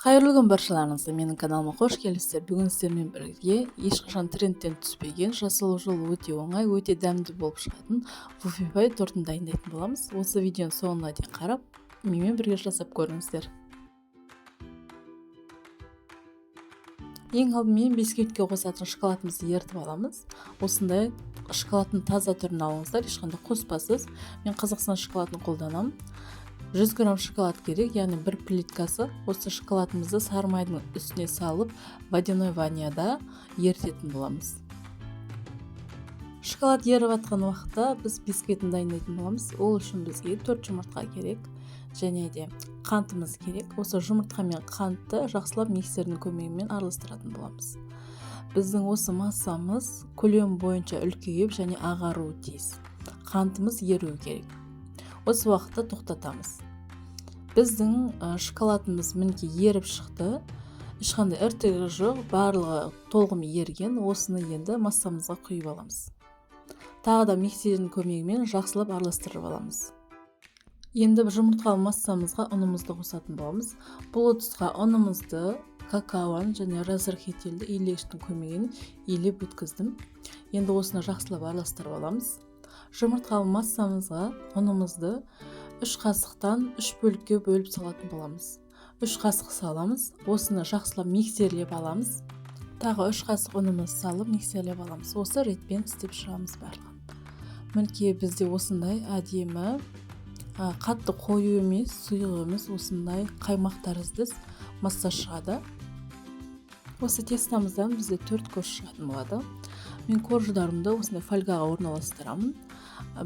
Қайырлы күн баршаларыңызға, менің каналыма қош келіпсіздер. Бүгін сіздермен бірге ешқашан трендтен түспеген, жасалу жолы өте оңай, өте дәмді болып шығатын вуфи-пай тортын дайындайтын боламыз. Осы видеоны соңына дейін қарап, менімен бірге жасап көріңіздер. Ең алдымен бисквитке қосатын шоколадымызды ертіп аламыз. Осындай шоколадтың таза түрін алыңыздар, ешқандай қоспасыз. Мен Қазақстан шоколадын қолданамын. 100 грамм шоколад керек, яғни бір плиткасы. Осы шоколадымызды сары майдың үстіне салып, водяной ванняда ертетін боламыз. Шоколад еріп атқан уақытта біз бисквитін дайындайтын боламыз. Ол үшін бізге 4 жұмыртқа керек, және де қантымыз керек. Осы жұмыртқа мен қантты жақсылап миксердің көмегімен араластыратын боламыз. Біздің осы массамыз көлем бойынша үлкейіп және ағаруы тиіс. Қантымыз еруі керек. Осы уақытта тоқтатамыз. Біздің шоколадымыз мінекей еріп шықты. Ешқандай ірітігі жоқ, барлығы толығымен ерген. Осыны енді массамызға құйып аламыз. Тағы да миксердің көмегімен жақсылап араластырып аламыз. Енді жұмыртқалы массамызға ұнымызды қосатын боламыз. Бұл ыдысқа ұнымызды, какаоны және разрыхителді илегіштің көмегімен илеп өткіздім. Енді осыны жақсылап араластырып аламыз. Жұмыртқалы массамызға ұнымызды 3 қасықтан 3 бөлікке бөліп салатын боламыз. 3 қасық саламыз. Осыны жақсылап миксерлеп аламыз. Тағы 3 қасық ұнымыз салып миксерлеп аламыз. Осы ретпен істеп шығамыз барлығын. Мінекей бізде осындай әдемі, қатты қою емес, сұйық емес, осындай қаймақ тәріздес масса шығады. Осы тестамыздан бізде 4 корж шығатын болады. Мен корждарымды осындай фольгаға орналастырамын.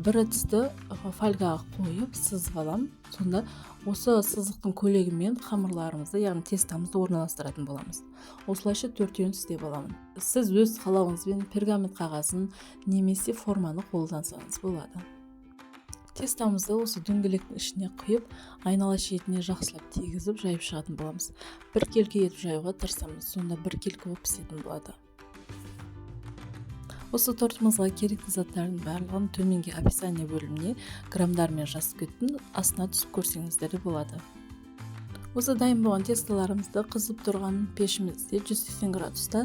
Бір ыдысты фольгаға қойып сызып аламын. Сонда осы сызықтың көлегімен қамырларымызды, яғни тестамызды орналастыратын боламыз. Осылайша 4-еуін істеп аламын. Сіз өз қалауыңызбен пергамент қағазын немесе форманы қолдансаңыз болады. Тестамызды осы дөңгелектің ішіне құйып, айнала шетіне жақсылап тигізіп жайып шығатын боламыз. Бір келке етіп жаюға тырысамыз, сонда бір келке болып пісетін болады. Осы тортымызға керекті заттардың барлығын төменге описание бөліміне грамдармен жазып кеттім, астына түсіп көрсеңіздер де болады. Осы дайын болған тесталарымызды қызып тұрған пешімізде 180 градуста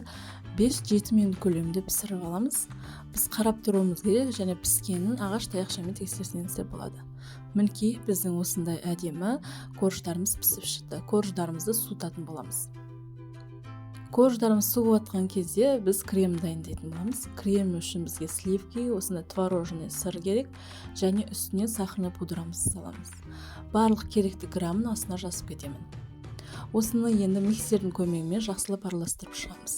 5-7 минут көлемінде пісіріп аламыз. Біз қарап тұруымыз керек және піскенін ағаш таяқшамен тексерсеңіздер болады. Мінекей біздің осындай әдемі корждарымыз пісіп шықты. Корждарымызды суытатын боламыз. Корждарымыз суып атқан кезде біз крем дайындайтын боламыз. Крем үшін бізге сливки, осындай творожный сыр керек және үстіне сахарный пудрамызды саламыз. Барлық керекті грамын астына жазып кетемін. Осыны енді миксердің көмегімен жақсылап араластырып шығамыз.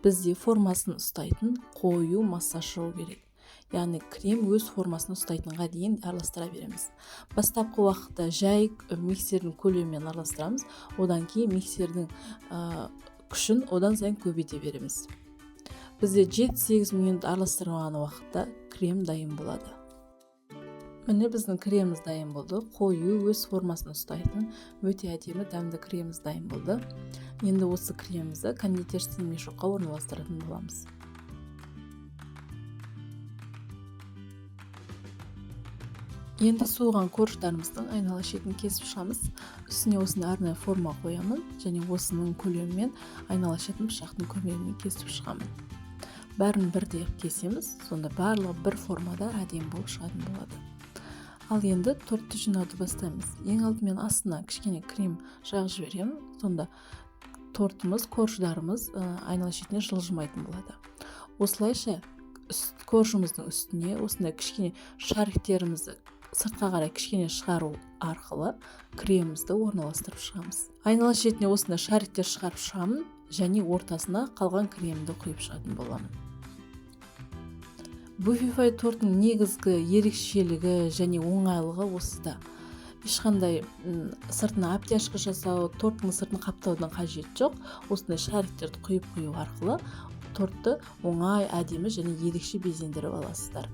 Бізде формасын ұстайтын қою масса шығу керек. Яғни крем өз формасын ұстайтынға дейін араластыра береміз. Бастапқы уақытта жай миксердің көлемімен араластырамыз. Одан кейін миксердің күшін одан сайын көбейте береміз. Бізде 7-8 минут араластырған уақытта крем дайын болады. Міне біздің креміміз дайын болды. Қою өз формасын ұстайтын өте әдемі дәмді креміміз дайын болды. Енді осы кремімізді кондитерский мешокқа орналастыратын боламыз. Енді суыған корждарымыздың айнала шетін кесіп шығамыз. Үстіне осындай арнайы форма қоямын және осының көлемімен айнала шетін пышақтың көмегімен кесіп шығамын. Бәрін бірдей кесеміз, сонда барлығы бір формада әдемі болып шығатын болады. Ал енді тортты жинауды бастаймыз. Ең алдымен астына кішкене крем жағып жіберемін. Сонда тортымыз, корждарымыз айнала шетіне жылжымайтын болады. Осылайша коржымыздың үстіне осындай кішкене шариктерімізді сыртқа қарай кішкене шығару арқылы кремімізді орналастырып шығамыз. Айнала шетіне осындай шариктер шығарып шығамын және ортасына қалған кремді құйып шығатын боламын. Вуфи-пай торттың негізгі ерекшелігі және оңайлығы осыда. Ешқандай сыртына обтяжка жасау, торттың сыртын қаптаудың қажеті жоқ. Осындай шариктерді құйып қою арқылы тортты оңай, әдемі және ерекше безендіріп аласыздар.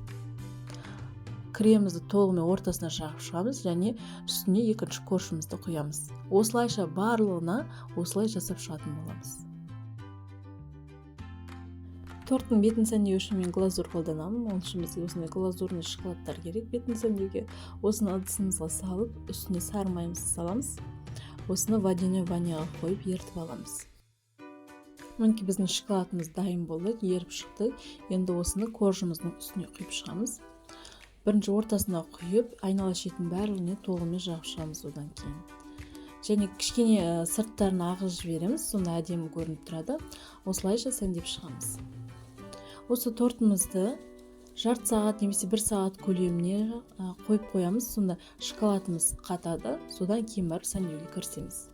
Кремімізді толығымен ортасына жағып шығамыз және үстіне екінші коржымызды құямыз. Осылайша барлығына осылай жасап шығатын боламыз. Торттың бетін сәндеу үшін мен глазур қолданамын. Оның үшін бізге осындай глазурный шоколадтар керек бетін сәндеуге. Осыны ыдысымызға салып, үстіне сары майымызды саламыз. осыны водяной ваняға қойып ертіп аламыз. Мінекей біздің шоколадымыз дайын болды, еріп шықты. Енді осыны коржымыздың үстіне құйып шығамыз. Бірінші ортасына құйып, айнала шетін барлығына толығымен жағып шығамыз одан кейін. Және кішкене сырттарын ағыз жібереміз, сонда әдемі көрініп тұрады. Осылайша сәндеп шығамыз. Осы тортымызды жарты сағат немесе 1 сағат көлеміне қойып қоямыз, сонда шоколадымыз қатады, содан кейін барып сәндеуге кірісеміз.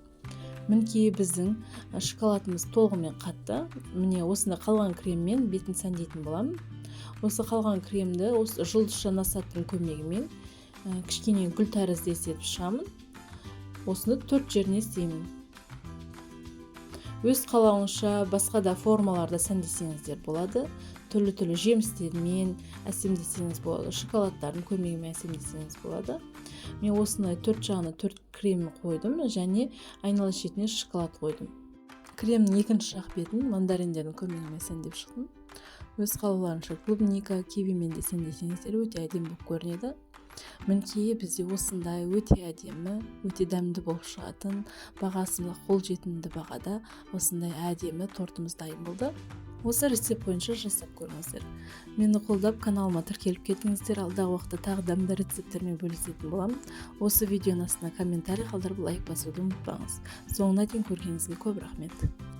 Мінекей біздің шоколадымыз толығымен қатты. Міне осында қалған креммен бетін сәндейтін боламын. Осы қалған кремді осы жұлдызша насаттың көмегімен кішкене гүл тәрізді етіп шығамын. Осыны 4 жеріне істеймін. Өз қалауыңызша басқа да формаларда сәндесеңіздер болады. Түрлі жемістермен әсемдесеңіз болады, шоколадтардың көмегімен әсемдесеңіз болады. Мен осыны 4 жағына 4 кремін қойдым және айнала шетіне шоколад қойдым. Кремнің екінші жақ бетін мандариндердің көмегімен сәндеп шықтым. Өз қалауларынша клубника, кивимен де сәндесеңіздер өте әдемі болып көрінеді. Мінекей бізде осындай өте әдемі, өте дәмді болып шығатын, бағасы қолжетімді бағада осындай әдемі тортымыз дайын болды. Осы рецепт бойынша жасап көріңіздер. Мені қолдап каналыма тіркеліп кетіңіздер. Алдағы уақытта тағы дәмді рецептермен бөлісетін боламын. Осы видеоның астына комментарий қалдырып лайк басуды ұмытпаңыз. Соңына дейін көргеніңізге көп рахмет.